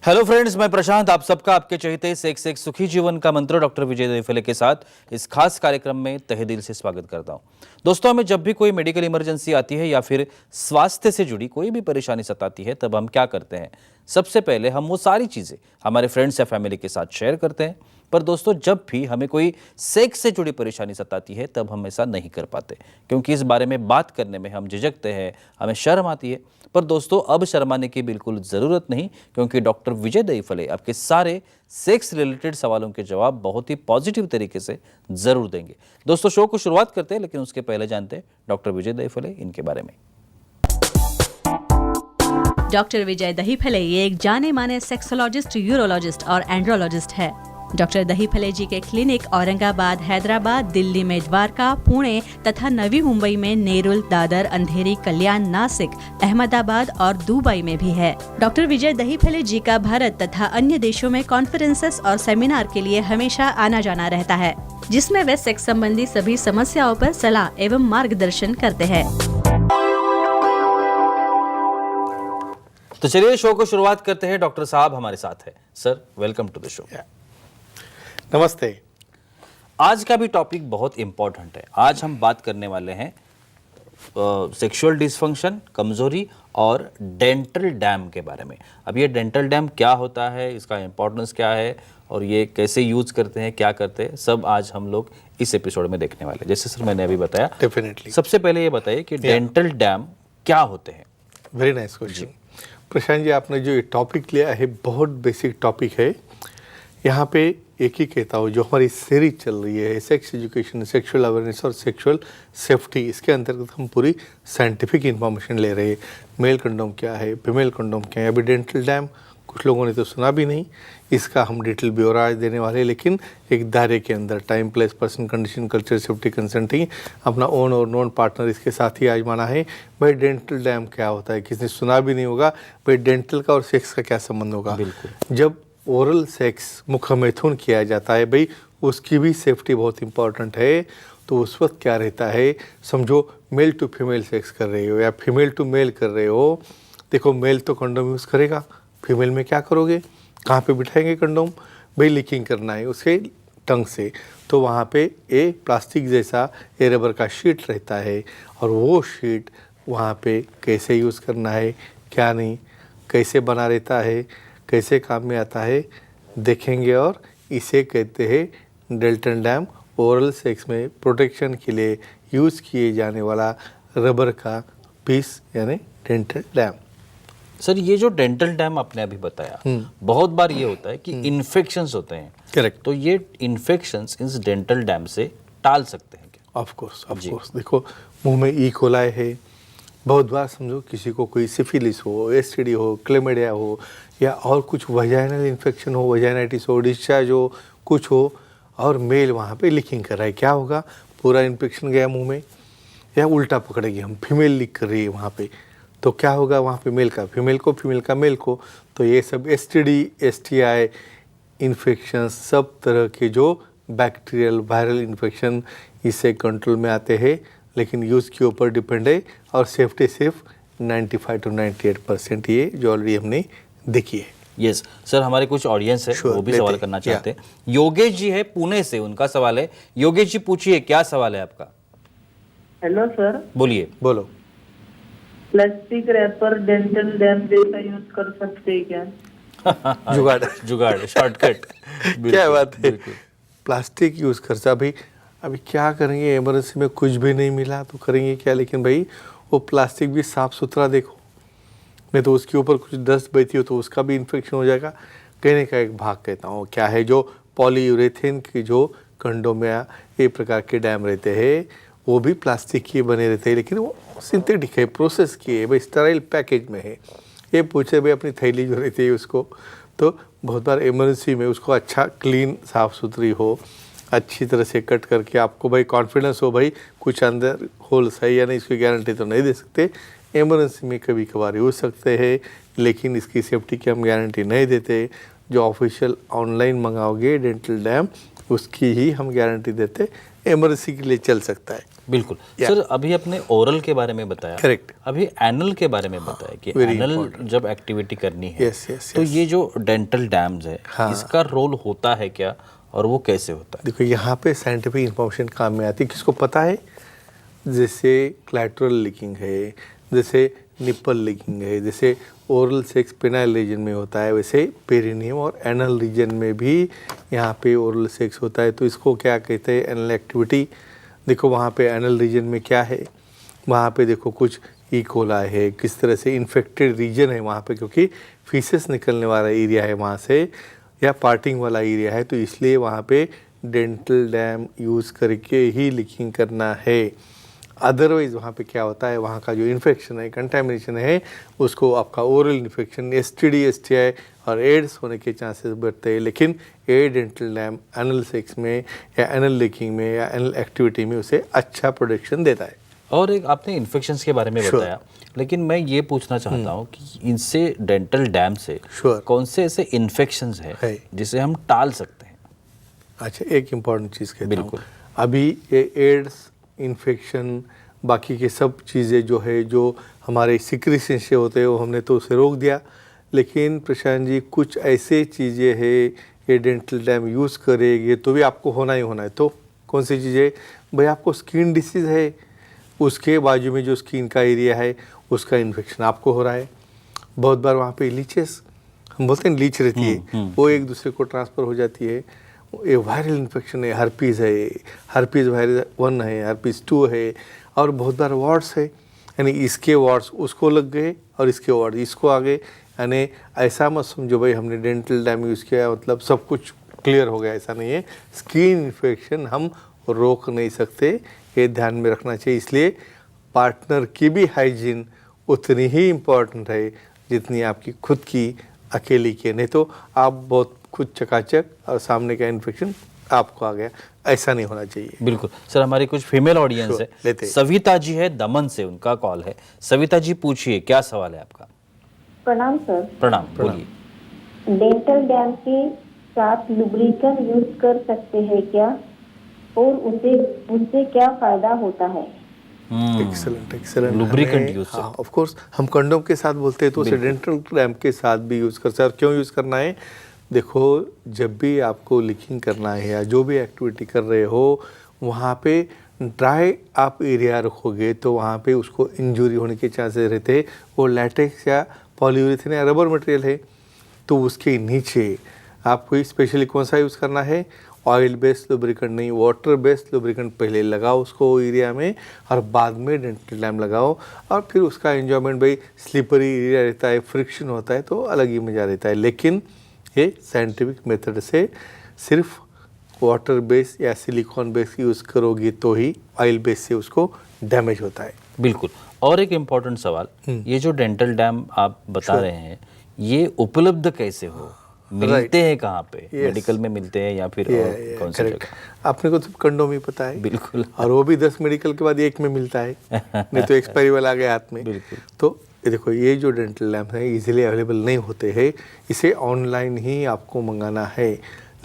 Hello friends, मैं प्रशांत आप सबका आपके चहेते से एक सुखी जीवन का मंत्र डॉक्टर विजय दहीफले के साथ इस खास कार्यक्रम में तहे दिल से स्वागत करता हूं। दोस्तों, हमें जब भी कोई मेडिकल इमरजेंसी आती है या फिर स्वास्थ्य से जुड़ी कोई भी परेशानी सताती है, तब हम क्या करते हैं? सबसे पहले हम वो सारी चीजें हमारे फ्रेंड्स या फैमिली के साथ शेयर करते हैं। पर दोस्तों, जब भी हमें कोई सेक्स से जुड़ी परेशानी सताती है, तब हम ऐसा नहीं कर पाते, क्योंकि इस बारे में बात करने में हम झिझकते हैं, हमें शर्म आती है। पर दोस्तों, अब शर्माने की बिल्कुल ज़रूरत नहीं, क्योंकि डॉक्टर विजय दहीफले आपके सारे सेक्स रिलेटेड सवालों के जवाब बहुत ही पॉजिटिव तरीके से ज़रूर देंगे। दोस्तों, शो को शुरुआत करते हैं, लेकिन उसके पहले जानते हैं डॉक्टर विजय दहीफले इनके बारे में। डॉक्टर विजय दहीफले ये एक जाने माने सेक्सोलॉजिस्ट, यूरोलॉजिस्ट और एंड्रोलॉजिस्ट है। डॉक्टर दहीफले जी के क्लिनिक औरंगाबाद, हैदराबाद, दिल्ली में द्वारका, पुणे तथा नवी मुंबई में नेरुल, दादर, अंधेरी, कल्याण, नासिक, अहमदाबाद और दुबई में भी है। डॉक्टर विजय दहीफले जी का भारत तथा अन्य देशों में कॉन्फ्रेंसेस और सेमिनार के लिए हमेशा आना जाना रहता है, जिसमें वे सेक्स संबंधी सभी समस्याओं पर सलाह एवं मार्गदर्शन करते हैं। तो चलिए शो को शुरुआत करते हैं। डॉक्टर साहब हमारे साथ है। Sir, welcome to the show. नमस्ते। आज का भी टॉपिक बहुत इंपॉर्टेंट है। आज हम बात करने वाले हैं सेक्सुअल डिसफंक्शन, कमजोरी और डेंटल डैम के बारे में। अब ये डेंटल डैम क्या होता है, इसका इंपॉर्टेंस क्या है और ये कैसे यूज करते हैं, क्या करते हैं, सब आज हम लोग इस एपिसोड में देखने वाले हैं। जैसे सर मैंने अभी बताया, डेफिनेटली। सबसे पहले ये बताइए कि डेंटल डैम क्या होते हैं। Very nice question Prashant ji. आपने जो ये टॉपिक लिया है बहुत बेसिक टॉपिक है। यहाँ पे एक ही कहता हूँ, जो हमारी सीरीज चल रही है सेक्स एजुकेशन, सेक्सुअल अवेयरनेस और सेक्सुअल सेफ्टी, इसके अंतर्गत हम पूरी साइंटिफिक इंफॉर्मेशन ले रहे हैं। मेल कंडोम क्या है, फीमेल कंडोम क्या है। अभी डेंटल डैम कुछ लोगों ने तो सुना भी नहीं, इसका हम डिटेल ब्यौरा आज देने वाले हैं, लेकिन एक दायरे के अंदर time, place, person, condition, culture, safety, consulting, अपना ओन और नॉन पार्टनर इसके साथ ही आजमाना है। भाई डेंटल डैम क्या होता है, किसी ने सुना भी नहीं होगा। भाई डेंटल का और सेक्स का क्या संबंध होगा। जब ओरल सेक्स, मुख मैथुन किया जाता है, भाई उसकी भी सेफ्टी बहुत इंपॉर्टेंट है। तो उस वक्त क्या रहता है, समझो मेल टू फीमेल सेक्स कर रहे हो या फीमेल टू मेल कर रहे हो। देखो, मेल तो कंडोम यूज़ करेगा, फीमेल में क्या करोगे, कहाँ पे बिठाएंगे कंडोम। भाई लीकिंग करना है उसके टंग से, तो वहाँ पे ए प्लास्टिक जैसा ए रबर का शीट रहता है, और वो शीट वहाँ पे कैसे यूज़ करना है, क्या नहीं, कैसे बना रहता है, कैसे काम में आता है, देखेंगे। और इसे कहते हैं डेंटल डैम। ओरल सेक्स में प्रोटेक्शन के लिए यूज़ किए जाने वाला रबर का पीस, यानी डेंटल डैम। सर, ये जो डेंटल डैम आपने अभी बताया, बहुत बार ये होता है कि इन्फेक्शंस होते हैं। करेक्ट। तो ये इन्फेक्शंस इस डेंटल डैम से टाल सकते हैं क्या? Of course. देखो, मुंह में ई कोलाई है, बहुत बार समझो किसी को कोई सिफिलिस हो, एसटीडी हो, क्लेमिडिया हो, या और कुछ वजाइनल इन्फेक्शन हो, वजाइनाइटिस हो, डिस्चार्ज हो, कुछ हो, और मेल वहाँ पे लीकिंग कर रहा है, क्या होगा, पूरा इन्फेक्शन गया मुंह में। या उल्टा पकड़ेंगे हम, फीमेल लीक कर रही है वहाँ पे, तो क्या होगा, वहाँ पे मेल का फीमेल को, फीमेल का मेल को। तो ये सब एसटीडी, एसटीआई इन्फेक्शन, सब तरह के जो बैक्टीरियल वायरल इन्फेक्शन इससे कंट्रोल में आते हैं, लेकिन यूज़ के ऊपर डिपेंड है। और सेफ्टी सिर्फ 95 to 98% ये जो ऑलरेडी हमने देखी है। यस सर, हमारे कुछ ऑडियंस है, वो भी सवाल करना चाहते हैं। योगेश जी है पुणे से, उनका सवाल है। योगेश जी, पूछिए, क्या सवाल है आपका? Hello sir. बोलिए। बोलो। प्लास्टिक रैपर डेंटल डैम जैसा यूज कर सकते हैं क्या? जुगाड़ शॉर्टकट। क्या बात है, प्लास्टिक यूज़ करता। अभी क्या करेंगे, इमरजेंसी में कुछ भी नहीं मिला तो करेंगे क्या। लेकिन भाई वो प्लास्टिक भी साफ़ सुथरा देखो, नहीं तो उसके ऊपर कुछ डस्ट बैठी हो तो उसका भी इन्फेक्शन हो जाएगा। कहने का एक भाग कहता हूँ क्या है, जो पॉलीयूरेथेन की जो कंडोम या ये प्रकार के डैम रहते हैं, वो भी प्लास्टिक के बने रहते हैं, लेकिन वो सिंथेटिक है, प्रोसेस किए है, भाई स्टेराइल पैकेज में है। ये पूछे भाई अपनी थैली जो रहती है उसको, तो बहुत बार इमरजेंसी में उसको अच्छा क्लीन, साफ़ सुथरी हो, अच्छी तरह से कट करके, आपको भाई कॉन्फिडेंस हो भाई कुछ अंदर होल सही या नहीं, इसकी गारंटी तो नहीं दे सकते। इमरजेंसी में कभी कभार यूज़ सकते हैं, लेकिन इसकी सेफ्टी की हम गारंटी नहीं देते। जो ऑफिशियल ऑनलाइन मंगाओगे डेंटल डैम, उसकी ही हम गारंटी देते, इमरजेंसी के लिए चल सकता है। बिल्कुल सर, अभी अपने ओरल के बारे में बताया, करेक्ट। अभी एनल के बारे में बताया कि very एनल important. जब एक्टिविटी करनी है Yes, yes, तो yes. ये जो डेंटल डैम्स है हाँ। इसका रोल होता है क्या और वो कैसे होता है? देखो यहाँ पे साइंटिफिक इंफॉर्मेशन काम में आती है, किसको पता है? जैसे क्लैटरल लीकिंग है, जैसे निप्पल लीकिंग है, जैसे ओरल सेक्स पेनाइल रीजन में होता है, वैसे पेरिनियम और एनल रीजन में भी यहाँ पे ओरल सेक्स होता है। तो इसको क्या कहते हैं? Anal activity. देखो वहाँ पे एनल रीजन में क्या है, वहाँ पे देखो कुछ ई कोलाई है, किस तरह से इन्फेक्टेड रीजन है वहाँ पे, क्योंकि फीसेस निकलने वाला एरिया है वहाँ से, या पार्टिंग वाला एरिया है, तो इसलिए वहाँ पे डेंटल डैम यूज़ करके ही लीकिंग करना है। अदरवाइज वहाँ पे क्या होता है, वहाँ का जो इन्फेक्शन है, कंटेमिनेशन है, उसको आपका ओरल इन्फेक्शन, एसटीडी, एसटीआई और एड्स होने के चांसेस बढ़ते हैं। लेकिन ए डेंटल डैम एनल सेक्स में या एनल लीकिंग में या एनल एक्टिविटी में उसे अच्छा प्रोटेक्शन देता है। और एक आपने इन्फेक्शंस के बारे में बताया, लेकिन मैं ये पूछना चाहता हूँ कि इनसे डेंटल डैम से कौन से ऐसे इन्फेक्शंस है जिसे हम टाल सकते हैं? अच्छा, एक इम्पॉर्टेंट चीज़ कहता हूँ, बिल्कुल। अभी ये एड्स इन्फेक्शन, बाकी के सब चीज़ें जो है, जो हमारे सिक्रीशन से होते हैं, वो हमने तो उसे रोक दिया। लेकिन प्रशांत जी, कुछ ऐसे चीज़ें हैं, ये डेंटल डैम यूज़ करेंगे तो भी आपको होना ही होना है। तो कौन सी चीज़ें? भाई आपको स्किन डिसीज़ है, उसके बाजू में जो स्किन का एरिया है उसका इन्फेक्शन आपको हो रहा है। बहुत बार वहाँ पे लीचेस, हम बोलते हैं लीच रहती है, वो एक दूसरे को ट्रांसफ़र हो जाती है। ये वायरल इन्फेक्शन है, हर्पीज़ है, हर्पीज़ वायरस 1 है, हर्पीज़ 2 है, और बहुत बार वार्ड्स है, यानी इसके वार्ड्स उसको लग गए और इसके वार्ड इसको आ गए। यानी ऐसा मत समझो भाई हमने डेंटल डैम यूज़ किया मतलब सब कुछ क्लियर हो गया, ऐसा नहीं है। स्किन इन्फेक्शन हम रोक नहीं सकते, ये ध्यान में रखना चाहिए। इसलिए पार्टनर की भी हाइजीन उतनी ही इम्पोर्टेंट है जितनी आपकी खुद की अकेली की। नहीं तो आप बहुत खुद चकाचक और सामने का इन्फेक्शन आपको आ गया, ऐसा नहीं होना चाहिए। बिल्कुल सर, हमारी कुछ फीमेल ऑडियंस है, लेते। सविता जी है दमन से, उनका कॉल है। सविता जी पूछिए, क्या सवाल है आपका? प्रणाम सर। प्रणाम, बोलिए। डेंटल डैम के साथ लुब्रिकेंट यूज कर सकते हैं क्या, और उससे क्या फायदा होता है? Excellent excellent. लुब्रिकेंट यूज, हाँ ऑफ कोर्स, हम कंडोम के साथ बोलते हैं तो उसे डेंटल डैम के साथ भी यूज़ कर सकते हैं। और क्यों यूज़ करना है? देखो, जब भी आपको लीकिंग करना है या जो भी एक्टिविटी कर रहे हो, वहाँ पे ड्राई आप एरिया रखोगे तो वहाँ पे उसको इंजरी होने के चांसेस रहते हैं। वो लैटेक्स या पॉलीयूरेथेन या रबर मटेरियल है, तो उसके नीचे आपको स्पेशली कौन सा यूज़ करना है? ऑयल बेस्ड लुब्रिकेंट नहीं, वाटर बेस्ड लुब्रिकेंट पहले लगाओ उसको एरिया में, और बाद में डेंटल डैम लगाओ। और फिर उसका एंजॉयमेंट, भाई स्लिपरी एरिया रहता है, फ्रिक्शन होता है, तो अलग ही मज़ा रहता है। लेकिन ये साइंटिफिक मेथड से सिर्फ वाटर बेस या सिलिकॉन बेस यूज़ करोगे तो ही ऑयल बेस से उसको डैमेज होता है। बिल्कुल। और एक इम्पोर्टेंट सवाल, ये जो डेंटल डैम आप बता रहे हैं, ये उपलब्ध कैसे हो, मिलते हैं कहाँ पे? मेडिकल में मिलते हैं या फिर और कौन सी जगह? आपने को तो कंडोम ही पता है। बिल्कुल। और वो भी 10 मेडिकल के बाद एक में मिलता है, नहीं तो एक्सपायरी वाला आ गया हाथ में। बिल्कुल। तो ये देखो, ये जो डेंटल लैम्प है इजीली अवेलेबल नहीं होते हैं, इसे ऑनलाइन ही आपको मंगाना है।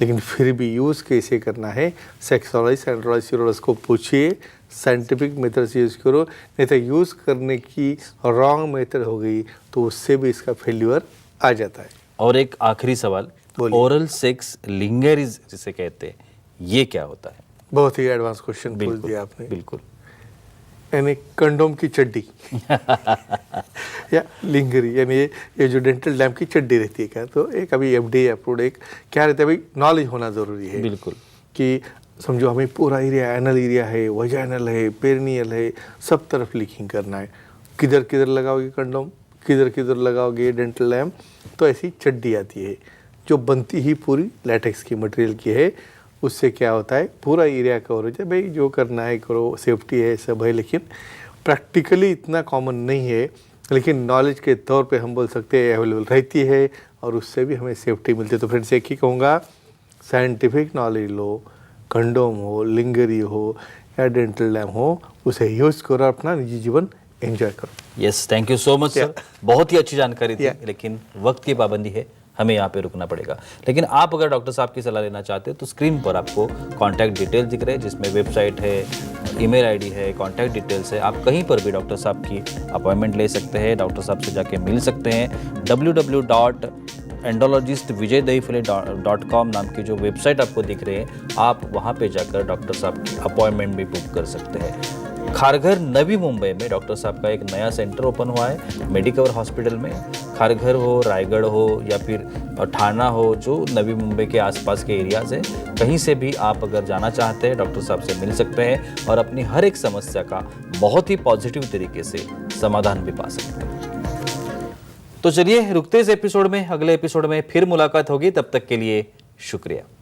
लेकिन फिर भी यूज़ कैसे करना है, सेक्सोलॉजिस्ट एंड्रोलॉजिस्ट यूरोलॉजिस्ट को पूछिए, साइंटिफिक मेथड से यूज़ करो। नहीं तो यूज़ करने की रॉन्ग मेथड हो गई तो उससे भी इसका फेल्यूर आ जाता है। और एक आखिरी सवाल, ओरल सेक्स लिंगेरिज जिसे कहते हैं, ये क्या होता है? बहुत ही एडवांस क्वेश्चन पूछ दिया आपने। बिल्कुल। यानी कंडोम की चड्डी या लिंगरी, यानी ये जो डेंटल डैम की चड्डी रहती है क्या, तो एक अभी FDA अप्रूव्ड एक क्या रहता है, भाई नॉलेज होना ज़रूरी है। बिल्कुल। कि समझो हमें पूरा एरिया, एनल एरिया है, वजाइनल है, पेरिनियल है, सब तरफ लीकिंग करना है। किधर किधर लगाओगे कंडोम, किधर किधर लगाओगे डेंटल डैम, तो ऐसी चड्डी आती है जो बनती ही पूरी लैटेक्स की मटेरियल की है। उससे क्या होता है, पूरा एरिया कवर हो जाए। भाई जो करना है करो, सेफ्टी है, सब है, लेकिन प्रैक्टिकली इतना कॉमन नहीं है। लेकिन नॉलेज के तौर पे हम बोल सकते हैं अवेलेबल रहती है, और उससे भी हमें सेफ्टी मिलती है। तो फ्रेंड्स, एक ही कहूँगा, साइंटिफिक नॉलेज लो, कंडोम हो, लिंगरी हो या डेंटल डैम हो, उसे यूज़ करो, अपना निजी जीवन एंजॉय करो। Yes, thank you so much sir, बहुत ही अच्छी जानकारी थी, लेकिन वक्त की पाबंदी है, हमें यहाँ पे रुकना पड़ेगा। लेकिन आप अगर डॉक्टर साहब की सलाह लेना चाहते हैं तो स्क्रीन पर आपको कॉन्टैक्ट डिटेल दिख रहे हैं, जिसमें वेबसाइट है, ईमेल आईडी है, कॉन्टैक्ट डिटेल्स है। आप कहीं पर भी डॉक्टर साहब की अपॉइंटमेंट ले सकते हैं, डॉक्टर साहब से जाके मिल सकते हैं। www.andrologistvijaydahifale.com नाम की जो वेबसाइट आपको दिख रही है, आप वहाँ पे जाकर डॉक्टर साहब की अपॉइंटमेंट भी बुक कर सकते हैं। खारघर नवी मुंबई में डॉक्टर साहब का एक नया सेंटर ओपन हुआ है, मेडिकवर हॉस्पिटल में। खारघर हो, रायगढ़ हो या फिर ठाणा हो, जो नवी मुंबई के आसपास के एरियाज है, कहीं से भी आप अगर जाना चाहते हैं डॉक्टर साहब से मिल सकते हैं और अपनी हर एक समस्या का बहुत ही पॉजिटिव तरीके से समाधान भी पा सकते हैं। तो चलिए रुकते इस एपिसोड में, अगले एपिसोड में फिर मुलाकात होगी। तब तक के लिए शुक्रिया।